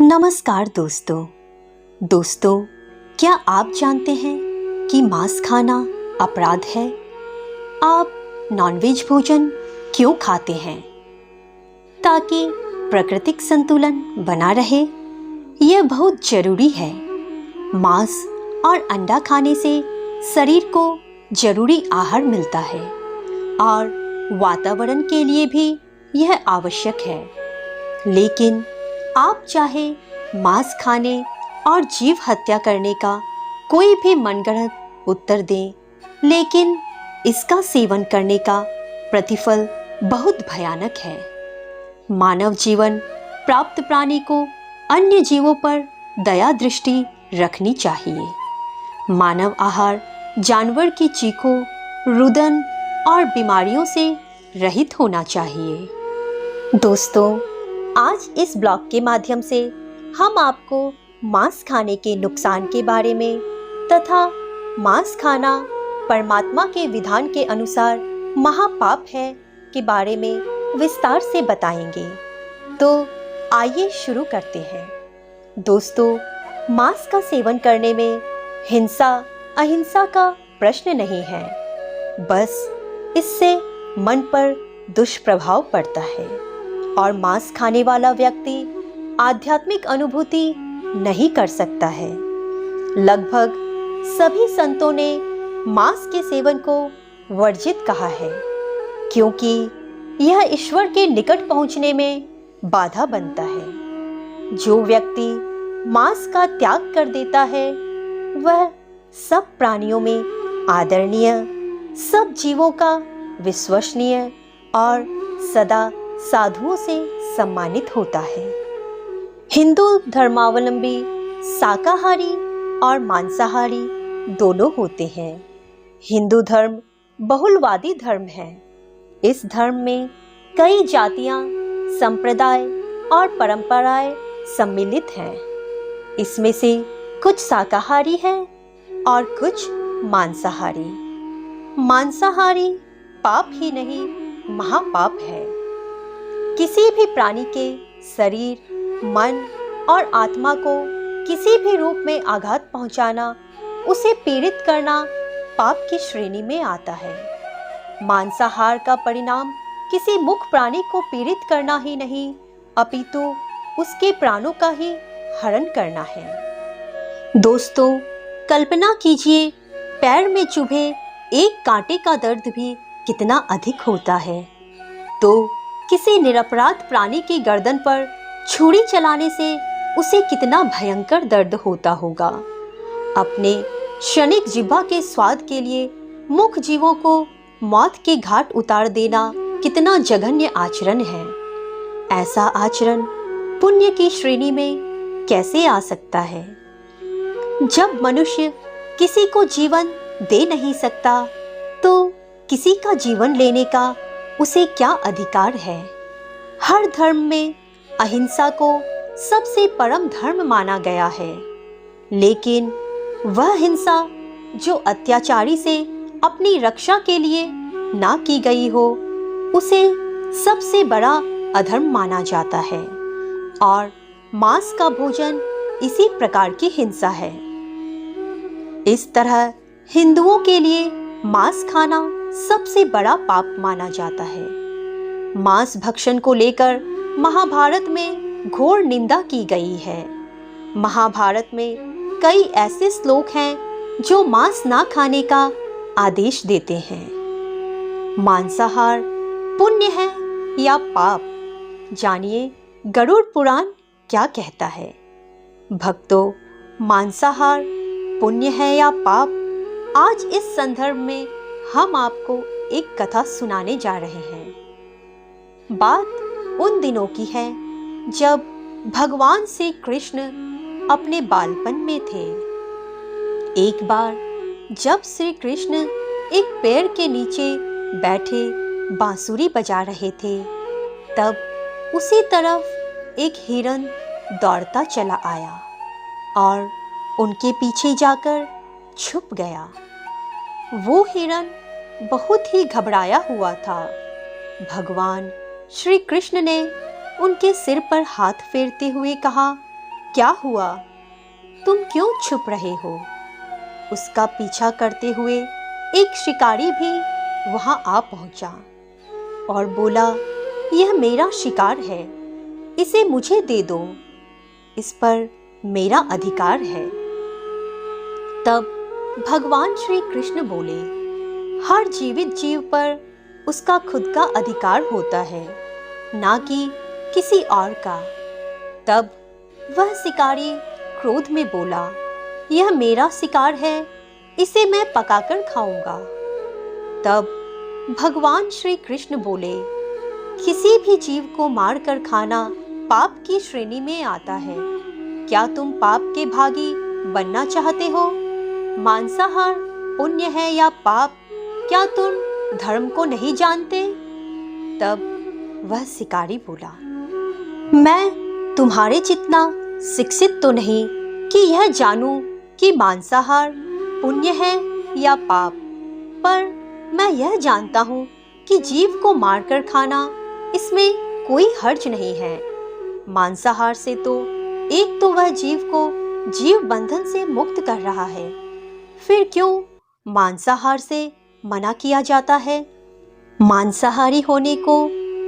नमस्कार दोस्तों, क्या आप जानते हैं कि मांस खाना अपराध है? आप नॉनवेज भोजन क्यों खाते हैं? ताकि प्राकृतिक संतुलन बना रहे, यह बहुत जरूरी है। मांस और अंडा खाने से शरीर को जरूरी आहार मिलता है और वातावरण के लिए भी यह आवश्यक है। लेकिन आप चाहे मांस खाने और जीव हत्या करने का कोई भी मनगढ़ंत उत्तर दें, लेकिन इसका सेवन करने का प्रतिफल बहुत भयानक है। मानव जीवन प्राप्त प्राणी को अन्य जीवों पर दया दृष्टि रखनी चाहिए। मानव आहार जानवर की चीखों, रुदन और बीमारियों से रहित होना चाहिए। दोस्तों, आज इस ब्लॉग के माध्यम से हम आपको मांस खाने के नुकसान के बारे में तथा मांस खाना परमात्मा के विधान के अनुसार महापाप है के बारे में विस्तार से बताएंगे। तो आइए शुरू करते हैं। दोस्तों, मांस का सेवन करने में हिंसा अहिंसा का प्रश्न नहीं है, बस इससे मन पर दुष्प्रभाव पड़ता है और मांस खाने वाला व्यक्ति आध्यात्मिक अनुभूति नहीं कर सकता है। लगभग सभी संतों ने मांस के सेवन को वर्जित कहा है, क्योंकि यह ईश्वर के निकट पहुंचने में बाधा बनता है। जो व्यक्ति मांस का त्याग कर देता है, वह सब प्राणियों में आदरणीय, सब जीवों का विश्वसनीय और सदा साधुओं से सम्मानित होता है। हिंदू धर्मावलंबी शाकाहारी और मांसाहारी दोनों होते हैं। हिंदू धर्म बहुलवादी धर्म है। इस धर्म में कई जातियां, संप्रदाय और परंपराएं सम्मिलित हैं। इसमें से कुछ शाकाहारी हैं और कुछ मांसाहारी। मांसाहारी पाप ही नहीं, महापाप है। किसी भी प्राणी के शरीर, मन और आत्मा को किसी भी रूप में आघात पहुंचाना, उसे पीड़ित करना पाप की श्रेणी में आता है। मांसाहार का परिणाम किसी मुख प्राणी को पीड़ित करना ही नहीं, अपितु उसके प्राणों का ही हरण करना है। दोस्तों, कल्पना कीजिए, पैर में चुभे एक कांटे का दर्द भी कितना अधिक होता है, तो किसी निरपराध प्राणी की गर्दन पर छुरी चलाने से उसे कितना भयंकर दर्द होता होगा। अपने क्षणिक जिह्वा के स्वाद के लिए मुख जीवों को मौत के घाट उतार देना कितना जघन्य आचरण है। ऐसा आचरण पुण्य की श्रेणी में कैसे आ सकता है? जब मनुष्य किसी को जीवन दे नहीं सकता, तो किसी का जीवन लेने का उसे क्या अधिकार है? हर धर्म में अहिंसा को सबसे परम धर्म माना गया है, लेकिन वह हिंसा जो अत्याचारी से अपनी रक्षा के लिए ना की गई हो, उसे सबसे बड़ा अधर्म माना जाता है। और मांस का भोजन इसी प्रकार की हिंसा है। इस तरह हिंदुओं के लिए मांस खाना सबसे बड़ा पाप माना जाता है। मांस भक्षण को लेकर महाभारत में घोर निंदा की गई है। महाभारत में कई ऐसे श्लोक हैं जो मांस ना खाने का आदेश देते हैं। मांसाहार पुण्य है या पाप? जानिए गरुड़ पुराण क्या कहता है। भक्तों, मांसाहार पुण्य है या पाप? आज इस संदर्भ में हम आपको एक कथा सुनाने जा रहे हैं। बात उन दिनों की है जब भगवान श्री कृष्ण अपने बालपन में थे। एक बार जब श्री कृष्ण एक पेड़ के नीचे बैठे बांसुरी बजा रहे थे, तब उसी तरफ एक हिरन दौड़ता चला आया और उनके पीछे जाकर छुप गया। वो हिरन बहुत ही घबराया हुआ था। भगवान श्री कृष्ण ने उनके सिर पर हाथ फेरते हुए कहा, क्या हुआ? तुम क्यों छुप रहे हो? उसका पीछा करते हुए एक शिकारी भी वहां आ पहुंचा और बोला, यह मेरा शिकार है, इसे मुझे दे दो, इस पर मेरा अधिकार है। तब भगवान श्री कृष्ण बोले, हर जीवित जीव पर उसका खुद का अधिकार होता है, ना कि किसी और का। तब वह शिकारी क्रोध में बोला, यह मेरा शिकार है, इसे मैं पकाकर खाऊंगा। तब भगवान श्री कृष्ण बोले, किसी भी जीव को मारकर खाना पाप की श्रेणी में आता है। क्या तुम पाप के भागी बनना चाहते हो? मांसाहार पुण्य है या पाप, क्या तुम धर्म को नहीं जानते? तब वह शिकारी बोला, मैं तुम्हारे जितना शिक्षित तो नहीं कि यह जानूं कि मांसाहार पुण्य है या पाप, पर मैं यह जानता हूँ कि जीव को मारकर खाना, इसमें कोई हर्ज नहीं है। मांसाहार से तो एक तो वह जीव को जीव बंधन से मुक्त कर रहा है, फिर क्यों मांसाहार से मना किया जाता है? मांसाहारी होने को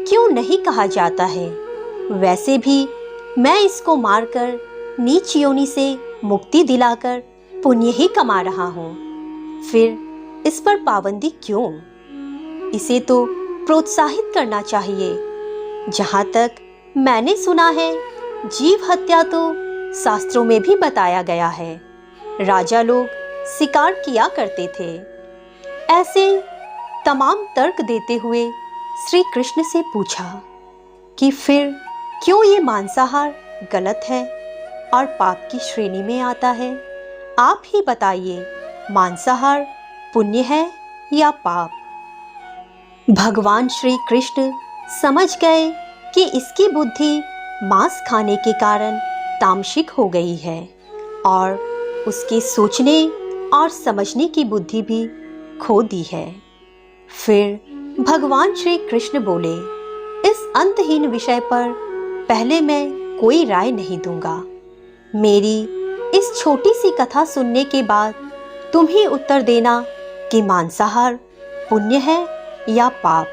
क्यों नहीं कहा जाता है? वैसे भी मैं इसको मारकर नीच योनि से मुक्ति दिलाकर पुण्य ही कमा रहा हूँ, फिर इस पर पाबंदी क्यों? इसे तो प्रोत्साहित करना चाहिए। जहाँ तक मैंने सुना है, जीव हत्या तो शास्त्रों में भी बताया गया है। राजा लोग शिकार किया करते थे। ऐसे तमाम तर्क देते हुए श्री कृष्ण से पूछा कि फिर क्यों ये मांसाहार गलत है और पाप की श्रेणी में आता है? आप ही बताइए, मांसाहार पुण्य है या पाप? भगवान श्री कृष्ण समझ गए कि इसकी बुद्धि मांस खाने के कारण तामसिक हो गई है और उसके सोचने और समझने की बुद्धि भी खो दी है। फिर भगवान श्री कृष्ण बोले, इस अंतहीन विषय पर पहले मैं कोई राय नहीं दूंगा। मेरी इस छोटी सी कथा सुनने के बाद तुम ही उत्तर देना कि मांसाहार पुण्य है या पाप,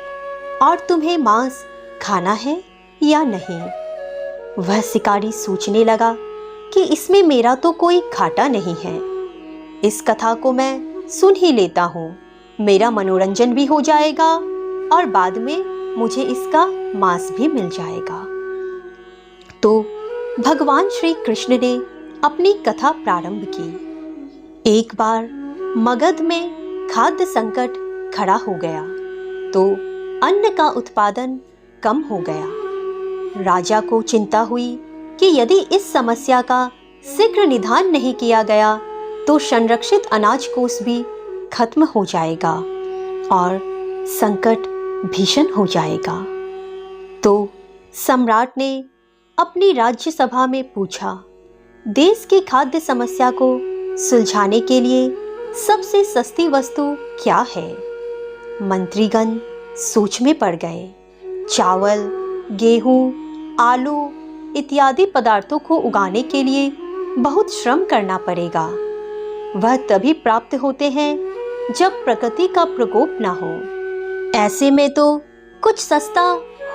और तुम्हें मांस खाना है या नहीं। वह शिकारी सोचने लगा कि इसमें मेरा तो कोई घाटा नहीं है, इस कथा को मैं सुन ही लेता हूँ, मेरा मनोरंजन भी हो जाएगा और बाद में मुझे इसका मांस भी मिल जाएगा। तो भगवान श्री कृष्ण ने अपनी कथा प्रारंभ की। एक बार मगध में खाद्य संकट खड़ा हो गया तो अन्न का उत्पादन कम हो गया। राजा को चिंता हुई कि यदि इस समस्या का शीघ्र निदान नहीं किया गया तो संरक्षित अनाज कोष भी खत्म हो जाएगा और संकट भीषण हो जाएगा। तो सम्राट ने अपनी राज्यसभा में पूछा, देश की खाद्य समस्या को सुलझाने के लिए सबसे सस्ती वस्तु क्या है? मंत्रीगण सोच में पड़ गए। चावल, गेहूं, आलू इत्यादि पदार्थों को उगाने के लिए बहुत श्रम करना पड़ेगा। वह तभी प्राप्त होते हैं जब प्रकृति का प्रकोप ना हो। ऐसे में तो कुछ सस्ता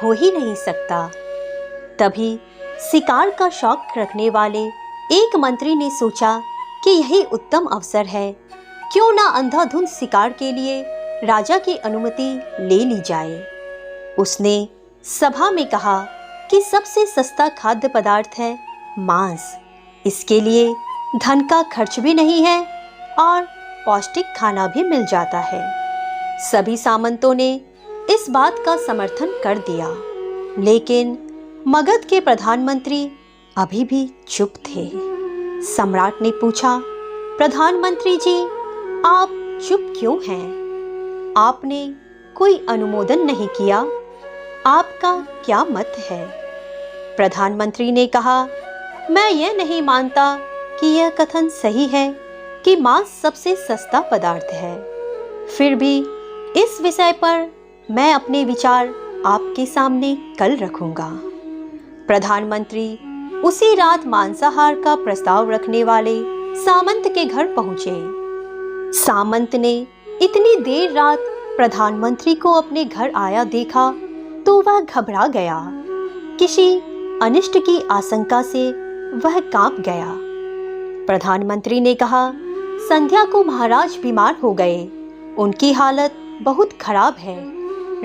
हो ही नहीं सकता। तभी शिकार का शौक रखने वाले एक मंत्री ने सोचा कि यही उत्तम अवसर है, क्यों ना अंधाधुंध शिकार के लिए राजा की अनुमति ले ली जाए। उसने सभा में कहा कि सबसे सस्ता खाद्य पदार्थ है मांस। इसके लिए धन का खर्च भी नहीं है और पौष्टिक खाना भी मिल जाता है। सभी सामंतों ने इस बात का समर्थन कर दिया, लेकिन मगध के प्रधानमंत्री अभी भी चुप थे। सम्राट ने पूछा, प्रधानमंत्री जी, आप चुप क्यों हैं? आपने कोई अनुमोदन नहीं किया, आपका क्या मत है? प्रधानमंत्री ने कहा, मैं यह नहीं मानता कि यह कथन सही है कि मांस सबसे सस्ता पदार्थ है। फिर भी इस विषय पर मैं अपने विचार आपके सामने कल रखूंगा। प्रधानमंत्री उसी रात मांसाहार का प्रस्ताव रखने वाले सामंत के घर पहुंचे। सामंत ने इतनी देर रात प्रधानमंत्री को अपने घर आया देखा तो वह घबरा गया। किसी अनिष्ट की आशंका से वह कांप गया। प्रधानमंत्री ने कहा, संध्या को महाराज बीमार हो गए, उनकी हालत बहुत खराब है।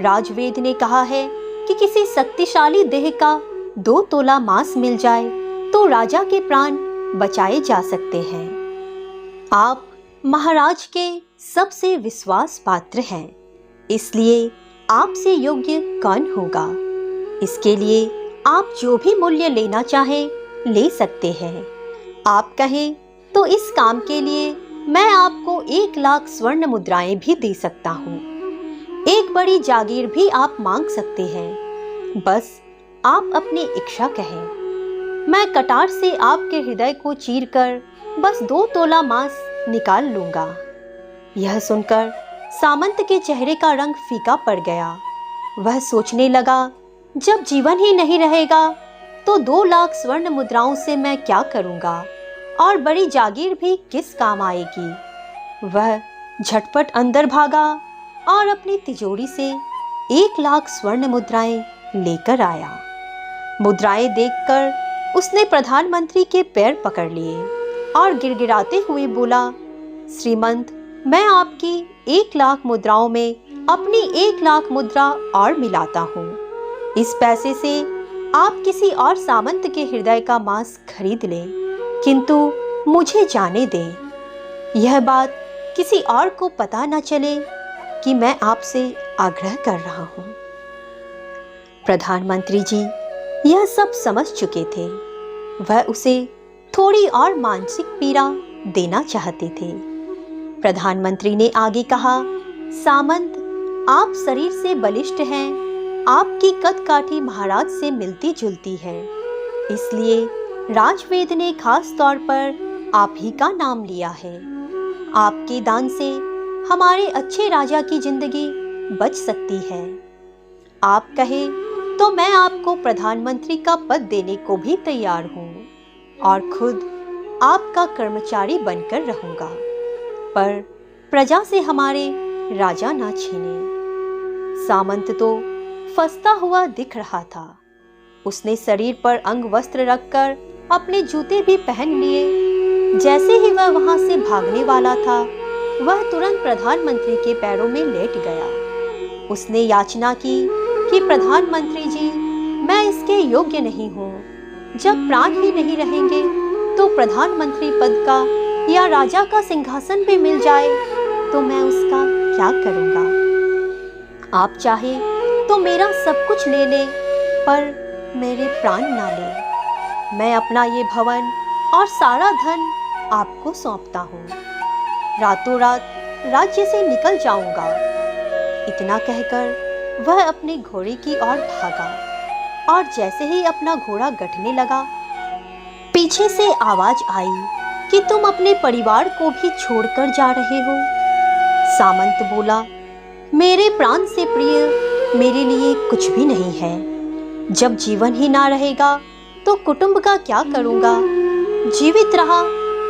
राजवेद ने कहा है कि किसी शक्तिशाली देह का 2 तोला मांस मिल जाए तो राजा के प्राण बचाए जा सकते हैं। आप महाराज के सबसे विश्वास पात्र हैं, इसलिए आपसे योग्य कौन होगा? इसके लिए आप जो भी मूल्य लेना चाहें ले सकते हैं। आप कहें तो इस काम के लिए मैं आपको 1 लाख स्वर्ण मुद्राएं भी दे सकता हूँ। एक बड़ी जागीर भी आप मांग सकते हैं, बस आप अपनी इच्छा कहें। मैं कटार से आपके हृदय को चीरकर बस 2 तोला मांस निकाल लूंगा। यह सुनकर सामंत के चेहरे का रंग फीका पड़ गया। वह सोचने लगा, जब जीवन ही नहीं रहेगा तो 2 लाख स्वर्ण मुद्राओं से मैं क्या करूंगा और बड़ी जागीर भी किस काम आएगी। वह झटपट अंदर भागा और अपनी तिजोरी से 1 लाख स्वर्ण मुद्राएं लेकर आया। मुद्राएं देखकर उसने प्रधानमंत्री के पैर पकड़ लिए और गिड़गिड़ाते हुए बोला, श्रीमंत, मैं आपकी 1 लाख मुद्राओं में अपनी 1 लाख मुद्रा और मिलाता हूँ। इस पैसे से आप किसी और सामंत के हृदय का मांस खरीद लें, किंतु मुझे जाने दें। यह बात किसी और को पता न चले कि मैं आपसे आग्रह कर रहा हूँ। प्रधानमंत्री जी यह सब समझ चुके थे। वह उसे थोड़ी और मानसिक पीड़ा देना चाहते थे। प्रधानमंत्री ने आगे कहा, सामंत, आप शरीर से बलिष्ठ हैं, आपकी कद-काठी महाराज से मिलती जुलती है, इसलिए राजवेद ने खास तौर पर आप ही का नाम लिया है। आपके दान से हमारे अच्छे राजा की जिंदगी बच सकती है। आप कहे तो मैं आपको प्रधानमंत्री का पद देने को भी तैयार हूँ और खुद आपका कर्मचारी बनकर रहूँगा, पर प्रजा से हमारे राजा ना छीने। सामंत तो फंसता हुआ दिख रहा था। उसने शरीर पर अंग वस्त्र रखकर अपने जूते भी पहन लिए। जैसे ही वह वहां से भागने वाला था, वह तुरंत प्रधानमंत्री के पैरों में लेट गया। उसने याचना की कि प्रधानमंत्री जी, मैं इसके योग्य नहीं हूँ। जब प्राण ही नहीं रहेंगे तो प्रधानमंत्री पद का या राजा का सिंहासन भी मिल जाए तो मैं उसका क्या करूँगा? आप चाहे तो मेरा सब कुछ ले ले, पर मेरे प्राण ना ले। मैं अपना ये भवन और सारा धन आपको सौंपता हूँ। रातों रात राज्य से निकल जाऊंगा। इतना कहकर वह अपने घोड़े की ओर भागा और जैसे ही अपना घोड़ा गठने लगा, पीछे से आवाज आई कि तुम अपने परिवार को भी छोड़कर जा रहे हो। सामंत बोला, मेरे प्राण से प्रिय मेरे लिए कुछ भी नहीं है। जब जीवन ही ना रहेगा तो कुटुंब का क्या करूँगा? जीवित रहा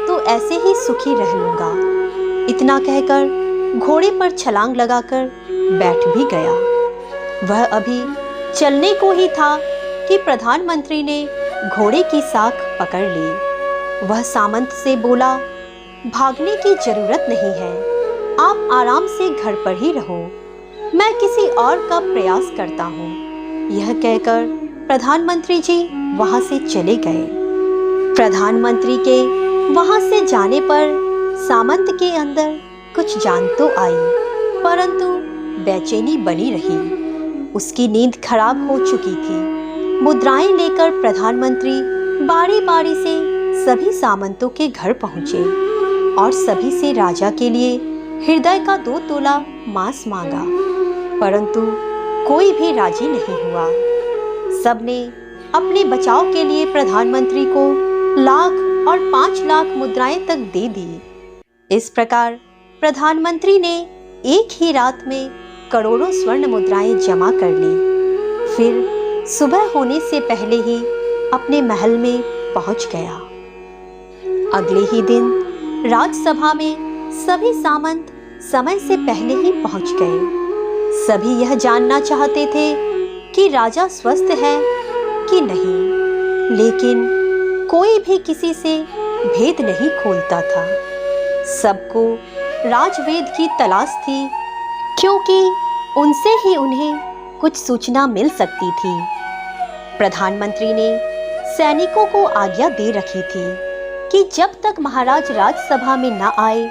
तो ऐसे ही सुखी रह लूँगा। इतना कहकर घोड़े पर छलांग लगाकर बैठ भी गया। वह अभी चलने को ही था कि प्रधानमंत्री ने घोड़े की साख पकड़ ली। वह सामंत से बोला, भागने की जरूरत नहीं है, आप आराम से घर पर ही रहो, मैं किसी और का प्रयास करता हूँ। यह कहकर प्रधानमंत्री जी वहां से चले गए। प्रधानमंत्री के वहां से जाने पर सामंत के अंदर कुछ जान तो आई, परंतु बेचैनी बनी रही। उसकी नींद खराब हो चुकी थी। मुद्राएं लेकर प्रधानमंत्री बारी बारी से सभी सामंतों के घर पहुंचे और सभी से राजा के लिए हृदय का 2 तोला मांस मांगा, परंतु कोई भी राजी नहीं हुआ। सबने अपने बचाव के लिए प्रधानमंत्री को लाख और 5 लाख मुद्राएं तक दे दी। इस प्रकार प्रधानमंत्री ने एक ही रात में करोड़ों स्वर्ण मुद्राएं जमा कर ली। फिर सुबह होने से पहले ही अपने महल में पहुंच गया। अगले ही दिन राजसभा में सभी सामंत समय से पहले ही पहुंच गए। सभी यह जानना चाहते थे कि राजा स्वस्थ है कि नहीं, लेकिन कोई भी किसी से भेद नहीं खोलता था। सबको राजवेद की तलाश थी, क्योंकि उनसे ही उन्हें कुछ सूचना मिल सकती थी। प्रधानमंत्री ने सैनिकों को आज्ञा दे रखी थी कि जब तक महाराज राजसभा में न आए,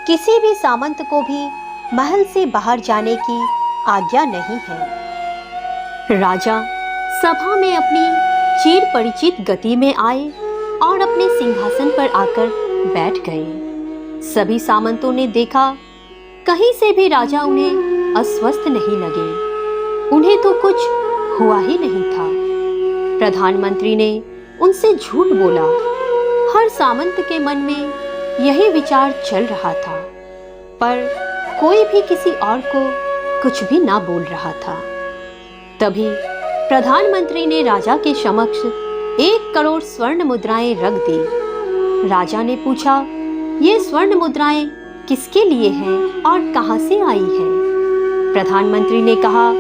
किसी भी सामंत को भी महल से बाहर जाने की आज्ञा नहीं है। राजा सभा में अपनी चिर परिचित गति में आए और अपने सिंहासन पर आकर बैठ गए। सभी सामंतों ने देखा, कहीं से भी राजा उन्हें अस्वस्थ नहीं लगे। उन्हें तो कुछ हुआ ही नहीं था। प्रधानमंत्री ने उनसे झूठ बोला। हर सामंत के मन में यही विचार चल रहा था, पर कोई भी किसी और को कुछ भी ना बोल रहा था। तभी प्रधानमंत्री ने राजा के समक्ष 1 करोड़ स्वर्ण मुद्राएं रख दी। राजा ने पूछा, ये स्वर्ण मुद्राएं किसके लिए हैं और कहां से आई हैं? प्रधानमंत्री ने कहा,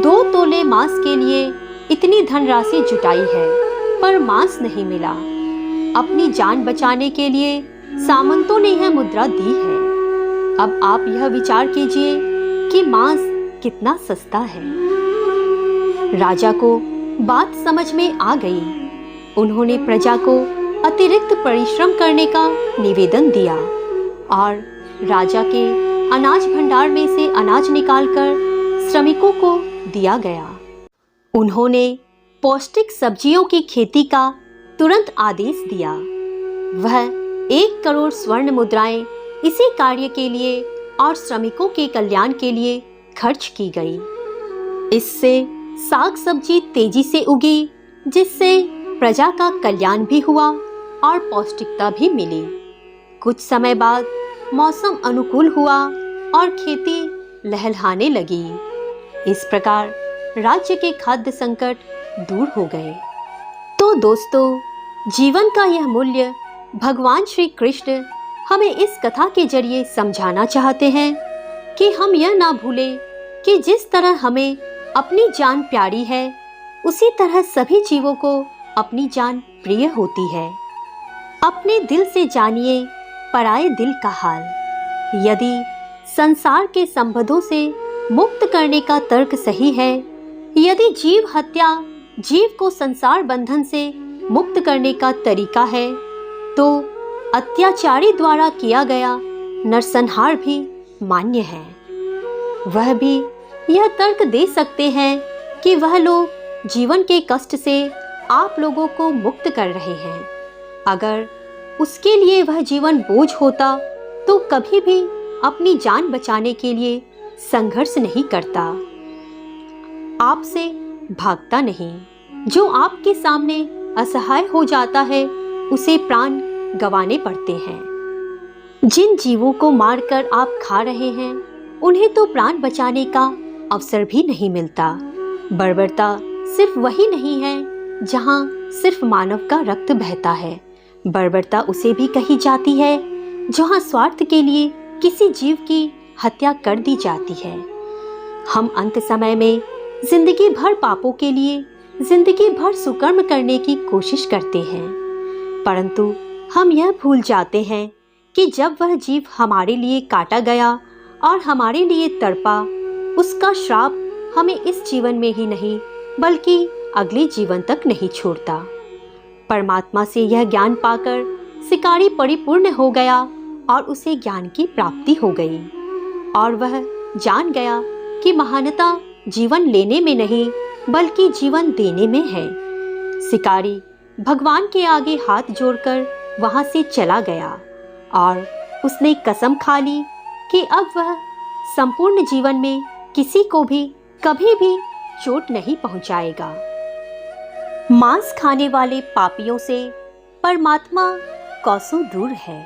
2 तोले मांस के लिए इतनी धनराशि जुटाई है, पर मांस नहीं मिला। अपनी जान बचाने के लिए सामंतों ने यह मुद्रा दी है। अब आप यह विचार कीजिए कि मांस कितना सस्ता है। राजा को बात समझ में आ गई। उन्होंने प्रजा को अतिरिक्त परिश्रम करने का निवेदन दिया और राजा के अनाज भंडार में से अनाज निकालकर श्रमिकों को दिया गया। उन्होंने पौष्टिक सब्जियों की खेती का तुरंत आदेश दिया। वह 1 करोड़ स्वर्ण मुद्राएं इसी कार्य के लिए और श्रमिकों के कल्याण के लिए खर्च की गई। इससे साग सब्जी तेजी से उगी, जिससे प्रजा का कल्याण भी हुआ और पौष्टिकता भी मिली। कुछ समय बाद मौसम अनुकूल हुआ और खेती लहलहाने लगी। इस प्रकार राज्य के खाद्य संकट दूर हो गए। तो दोस्तों, जीवन का यह मूल्य भगवान श्री कृष्ण हमें इस कथा के जरिए समझाना चाहते हैं कि हम यह ना भूलें कि जिस तरह हमें अपनी जान प्यारी है, उसी तरह सभी जीवों को अपनी जान प्रिय होती है। अपने दिल से जानिए पराये दिल का हाल। यदि संसार के संबंधों से मुक्त करने का तर्क सही है, यदि जीव हत्या जीव को संसार बंधन से मुक्त करने का तरीका है, तो अत्याचारी द्वारा किया गया नरसंहार भी मान्य है। वह भी यह तर्क दे सकते हैं कि वह लोग जीवन के कष्ट से आप लोगों को मुक्त कर रहे हैं। अगर उसके लिए वह जीवन बोझ होता तो कभी भी अपनी जान बचाने के लिए संघर्ष नहीं करता। आपसे भागता नहीं। जो आपके सामने असहाय हो जाता है, उसे प्राण गंवाने पड़ते हैं। जिन जीवों को मारकर आप खा रहे हैं, उन्हें तो प्राण बचाने का अवसर भी नहीं मिलता। बर्बरता सिर्फ वही नहीं है जहां सिर्फ मानव का रक्त बहता है। बर्बरता उसे भी कही जाती है जहां स्वार्थ के लिए किसी जीव की हत्या कर दी जाती है। हम अंत समय में जिंदगी भर पापों के लिए जिंदगी भर सुकर्म करने की कोशिश करते हैं, परंतु हम यह भूल जाते हैं कि जब वह जीव हमारे लिए काटा गया और हमारे लिए तड़पा, उसका श्राप हमें इस जीवन में ही नहीं बल्कि अगले जीवन तक नहीं छोड़ता। परमात्मा से यह ज्ञान पाकर शिकारी परिपूर्ण हो गया और उसे ज्ञान की प्राप्ति हो गई और वह जान गया कि महानता जीवन लेने में नहीं बल्कि जीवन देने में है। शिकारी भगवान के आगे हाथ जोड़कर वहां से चला गया और उसने कसम खा ली कि अब वह संपूर्ण जीवन में किसी को भी कभी भी चोट नहीं पहुंचाएगा। मांस खाने वाले पापियों से परमात्मा कोसों दूर है।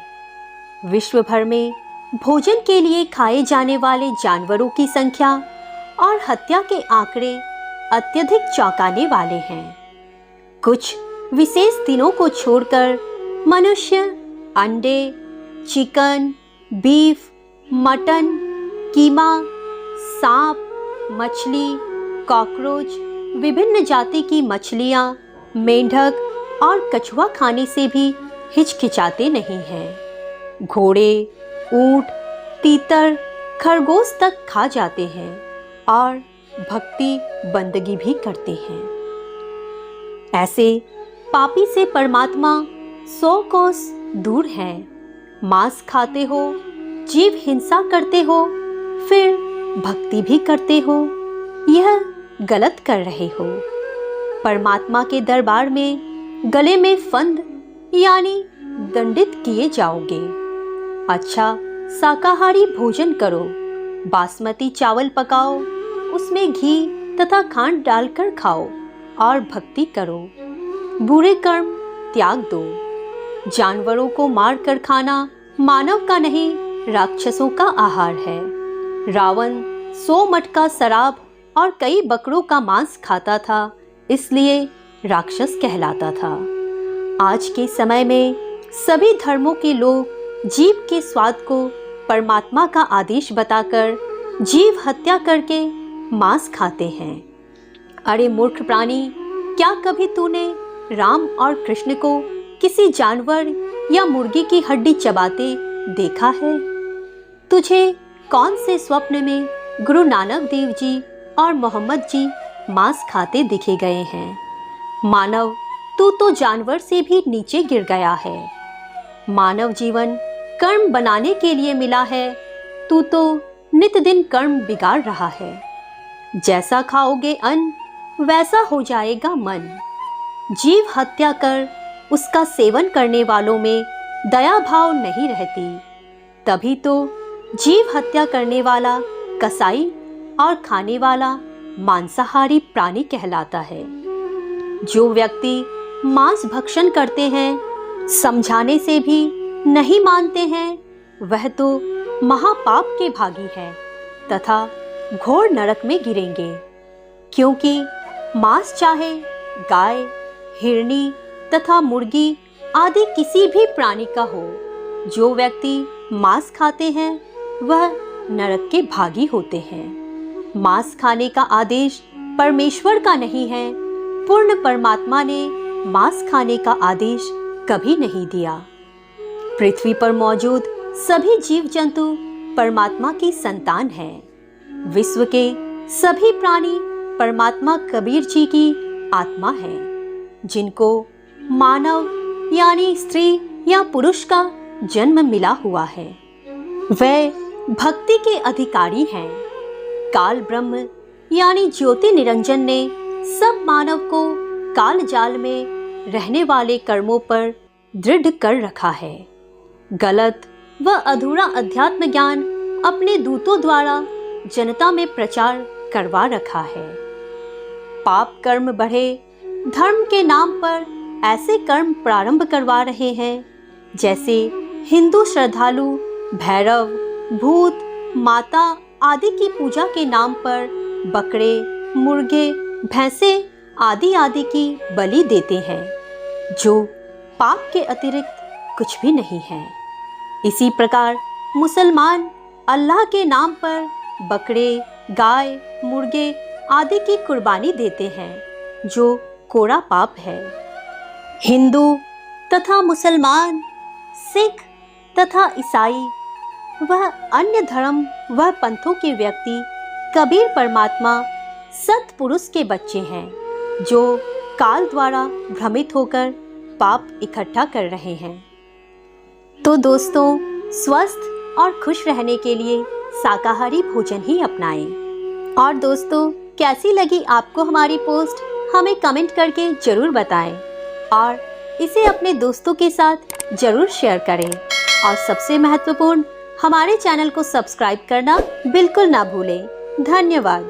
विश्व भर में भोजन के लिए खाए जाने वाले जानवरों की संख्या और हत्या के आंकड़े अत्यधिक चौंकाने वाले हैं। कुछ विशेष दिनों को छोड़कर मनुष्य अंडे, चिकन, बीफ, मटन, कीमा, सांप, मछली, कॉकरोच, विभिन्न जाति की मछलियाँ, मेंढक और कछुआ खाने से भी हिचकिचाते नहीं हैं। घोड़े, ऊंट, तीतर, खरगोश तक खा जाते हैं और भक्ति बंदगी भी करते हैं। ऐसे पापी से परमात्मा 100 कोस दूर है। मांस खाते हो, जीव हिंसा करते हो, फिर भक्ति भी करते हो, यह गलत कर रहे हो। परमात्मा के दरबार में गले में फंद यानी दंडित किए जाओगे। अच्छा शाकाहारी भोजन करो, बासमती चावल पकाओ, उसमें घी तथा खांड डालकर खाओ और भक्ति करो। बुरे कर्म त्याग दो। जानवरों को मार कर खाना मानव का नहीं, राक्षसों का आहार है। रावण 100 मटका शराब और कई बकरों का मांस खाता था, इसलिए राक्षस कहलाता था। आज के समय में सभी धर्मों के लोग जीव के स्वाद को परमात्मा का आदेश बताकर जीव हत्या करके मांस खाते हैं। अरे मूर्ख प्राणी, क्या कभी तूने राम और कृष्ण को किसी जानवर या मुर्गी की हड्डी चबाते देखा है? तुझे कौन से स्वप्न में गुरु नानक देव जी और मोहम्मद जी मांस खाते दिखे गए हैं? मानव, तू तो जानवर से भी नीचे गिर गया है। मानव जीवन कर्म बनाने के लिए मिला है, तू तो नित दिन कर्म बिगाड़ रहा है। जैसा खाओगे अन्न, वैसा हो जाएगा मन। जीव हत्या कर उसका सेवन करने वालों में दया भाव नहीं रहती, तभी तो जीव हत्या करने वाला कसाई और खाने वाला मांसाहारी प्राणी कहलाता है। जो व्यक्ति मांस भक्षण करते हैं, समझाने से भी नहीं मानते हैं, वह तो महापाप के भागी है तथा घोर नरक में गिरेंगे। क्योंकि मांस चाहे गाय, हिरनी तथा मुर्गी आदि किसी भी प्राणी का हो, जो व्यक्ति मांस खाते हैं वह नरक के भागी होते हैं। मांस खाने का आदेश परमेश्वर का नहीं है। पूर्ण परमात्मा ने मांस खाने का आदेश कभी नहीं दिया। पृथ्वी पर मौजूद सभी जीव जंतु परमात्मा की संतान हैं। विश्व के सभी प्राणी परमात्मा कबीर जी की आत्मा है, जिनको मानव यानी स्त्री या पुरुष का जन्म मिला हुआ है। वे भक्ति के अधिकारी हैं। काल ब्रह्म यानी ज्योति निरंजन ने सब मानव को काल जाल में रहने वाले कर्मों पर दृढ़ कर रखा है। गलत व अधूरा अध्यात्म ज्ञान अपने दूतों द्वारा जनता में प्रचार करवा रखा है। पाप कर्म बढ़े, धर्म के नाम पर ऐसे कर्म प्रारंभ करवा रहे हैं जैसे हिंदू श्रद्धालु भैरव, भूत, माता आदि की पूजा के नाम पर बकरे, मुर्गे, भैंसे आदि की बलि देते हैं, जो पाप के अतिरिक्त कुछ भी नहीं है। इसी प्रकार मुसलमान अल्लाह के नाम पर बकरे, गाय, मुर्गे आदि की कुर्बानी देते हैं, जो कोरा पाप है। हिंदू तथा मुसलमान, सिख तथा ईसाई वह अन्य धर्म व पंथों के व्यक्ति कबीर परमात्मा सत्पुरुष के बच्चे हैं, जो काल द्वारा भ्रमित होकर पाप इकट्ठा कर रहे हैं। तो दोस्तों, स्वस्थ और खुश रहने के लिए शाकाहारी भोजन ही अपनाएं। और दोस्तों, कैसी लगी आपको हमारी पोस्ट, हमें कमेंट करके ज़रूर बताएं और इसे अपने दोस्तों के साथ ज़रूर शेयर करें। और सबसे महत्वपूर्ण, हमारे चैनल को सब्सक्राइब करना बिल्कुल ना भूलें। धन्यवाद।